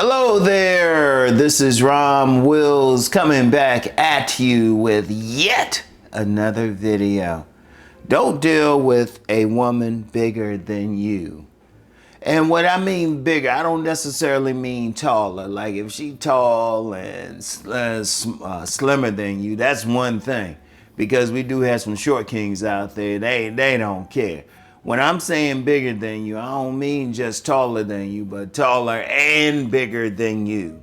Hello there, this is Rom Wills coming back at you with yet another video. Don't deal with a woman bigger than you. And what I mean bigger, I don't necessarily mean taller. Like if she tall and slimmer than you, that's one thing. Because we do have some short kings out there, they don't care. When I'm saying bigger than you, I don't mean just taller than you, but taller and bigger than you.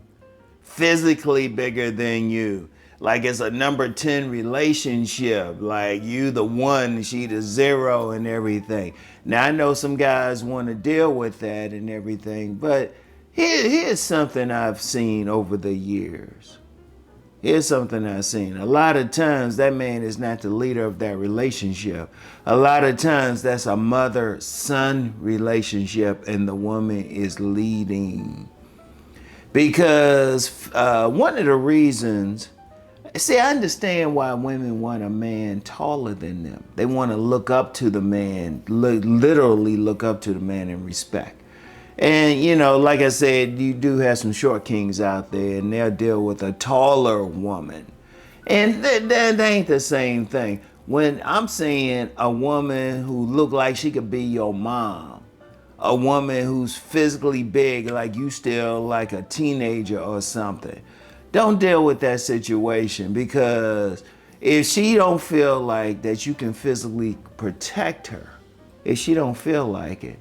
Physically bigger than you. Like it's a number 10 relationship. Like you the one, she the zero and everything. Now I know some guys want to deal with that and everything, but here's something I've seen over the years. Here's something I've seen. A lot of times that man is not the leader of that relationship. A lot of times that's a mother-son relationship and the woman is leading. Because one of the reasons, see, I understand why women want a man taller than them. They want to look up to the man, literally look up to the man in respect. And, you know, like I said, you do have some short kings out there and they'll deal with a taller woman. And that ain't the same thing. When I'm saying a woman who look like she could be your mom, a woman who's physically big, like you still like a teenager or something, don't deal with that situation, because if she don't feel like that you can physically protect her, if she don't feel like it,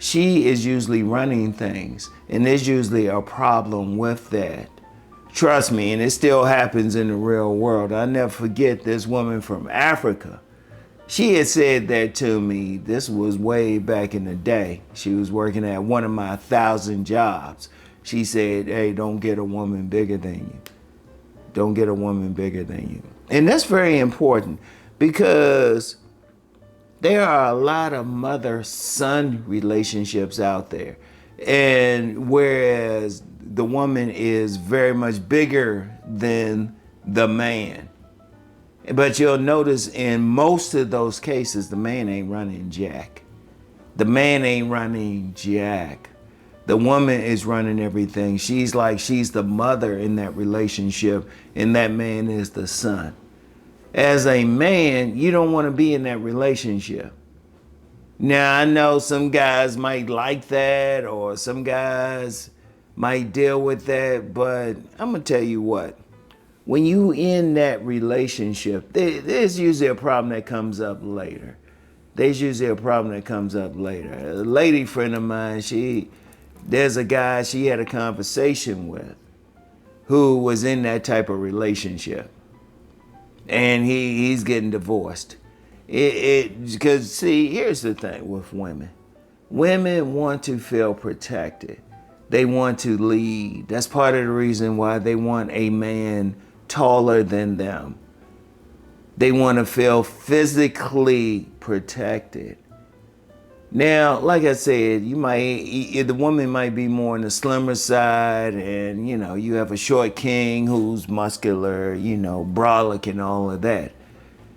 she is usually running things, and there's usually a problem with that. Trust me, and it still happens in the real world. I'll never forget this woman from Africa. She had said that to me. This was way back in the day. She was working at one of my 1,000 jobs. She said, hey, don't get a woman bigger than you. Don't get a woman bigger than you. And that's very important, because there are a lot of mother-son relationships out there. And whereas the woman is very much bigger than the man. But you'll notice in most of those cases, the man ain't running jack. The man ain't running jack. The woman is running everything. She's the mother in that relationship, and that man is the son. As a man, you don't want to be in that relationship. Now, I know some guys might like that, or some guys might deal with that, but I'm going to tell you what. When you in that relationship, there's usually a problem that comes up later. There's usually a problem that comes up later. A lady friend of mine, there's a guy she had a conversation with who was in that type of relationship. And he's getting divorced. Because see, here's the thing with women. Women want to feel protected. They want to lead. That's part of the reason why they want a man taller than them. They want to feel physically protected. Now, like I said, the woman might be more on the slimmer side, and you know, you have a short king who's muscular, you know, brolic and all of that.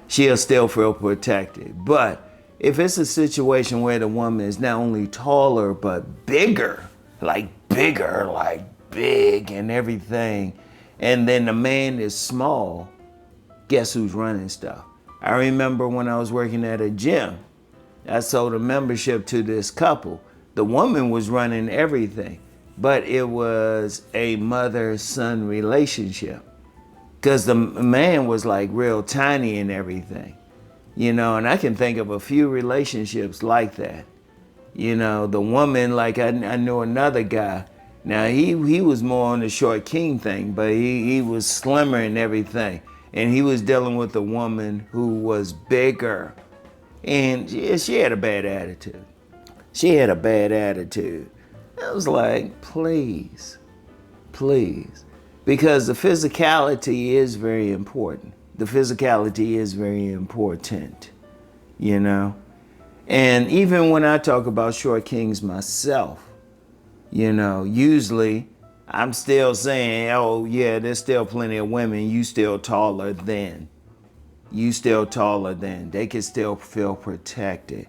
She'll still feel protected. But if it's a situation where the woman is not only taller, but bigger, like big and everything, and then the man is small, guess who's running stuff? I remember when I was working at a gym, I sold a membership to this couple. The woman was running everything, but it was a mother-son relationship, because the man was like real tiny and everything, you know, and I can think of a few relationships like that. You know, the woman, like I knew another guy. Now he was more on the short king thing, but he was slimmer and everything. And he was dealing with a woman who was bigger. And she had a bad attitude. She had a bad attitude. I was like, please. Because the physicality is very important. The physicality is very important, you know? And even when I talk about short kings myself, you know, usually I'm still saying, oh yeah, there's still plenty of women you still taller than. They can still feel protected.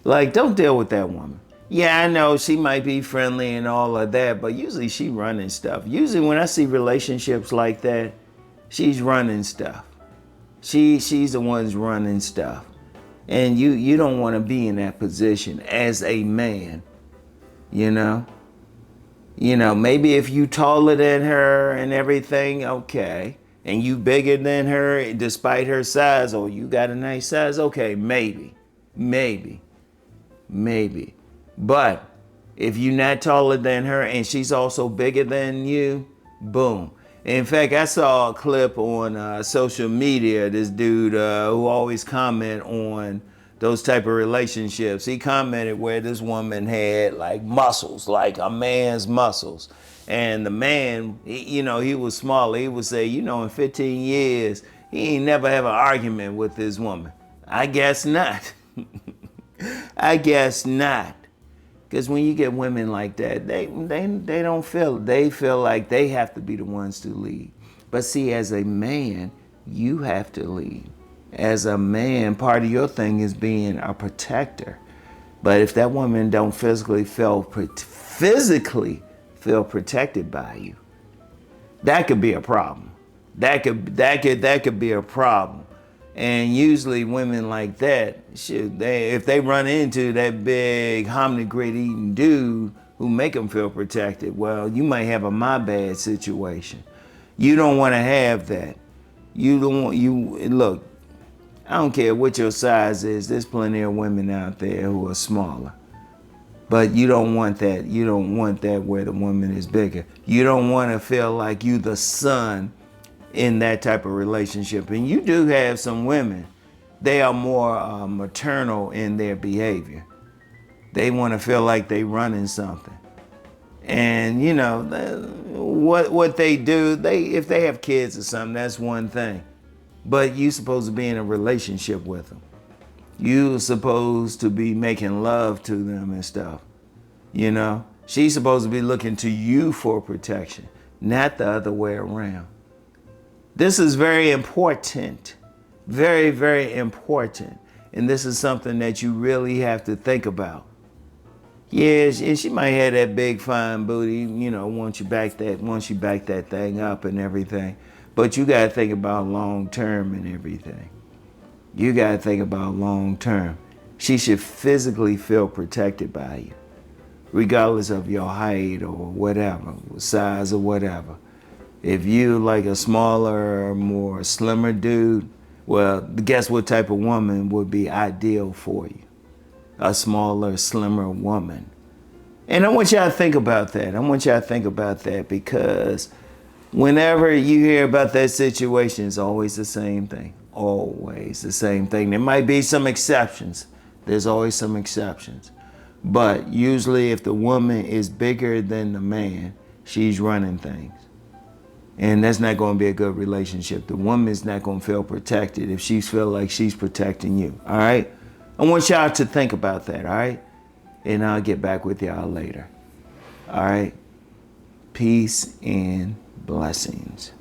Like, don't deal with that woman. Yeah, I know she might be friendly and all of that, but usually she running stuff. Usually when I see relationships like that, she's running stuff. She's the one's running stuff. And you don't want to be in that position as a man, you know? Maybe if you taller than her and everything, okay. And you bigger than her despite her size, or you got a nice size, okay, maybe. But if you're not taller than her and she's also bigger than you, boom. In fact, I saw a clip on social media. This dude who always comment on those type of relationships. He commented where this woman had like muscles, like a man's muscles. And the man, he was smaller. He would say, in 15 years, he ain't never have an argument with this woman. I guess not. I guess not. Because when you get women like that, they don't feel, they feel like they have to be the ones to lead. But see, as a man, you have to lead. As a man, part of your thing is being a protector. But if that woman don't physically feel protected by you, that could be a problem. That could be a problem. And usually women like that, if they run into that big hominy grit eating dude who make them feel protected, well, you might have a my bad situation. You don't want to have that. Look, I don't care what your size is. There's plenty of women out there who are smaller. But you don't want that. You don't want that where the woman is bigger. You don't want to feel like you the son in that type of relationship. And you do have some women, they are more maternal in their behavior. They want to feel like they running something. And what they do, if they have kids or something, that's one thing. But you supposed to be in a relationship with them. You supposed to be making love to them and stuff. She's supposed to be looking to you for protection, not the other way around. This is very important, very, very important. And this is something that you really have to think about. Yeah, she might have that big fine booty, once you back that thing up and everything. But you gotta think about long term and everything. You gotta think about long term. She should physically feel protected by you, regardless of your height or whatever, size or whatever. If you like a smaller, more slimmer dude, well, guess what type of woman would be ideal for you? A smaller, slimmer woman. And I want y'all to think about that. Because whenever you hear about that situation, it's always the same thing. Always the same thing. There might be some exceptions. There's always some exceptions. But usually if the woman is bigger than the man, she's running things. And that's not going to be a good relationship. The woman's not going to feel protected if she feel like she's protecting you, all right? I want y'all to think about that, all right? And I'll get back with y'all later, all right? Peace and blessings.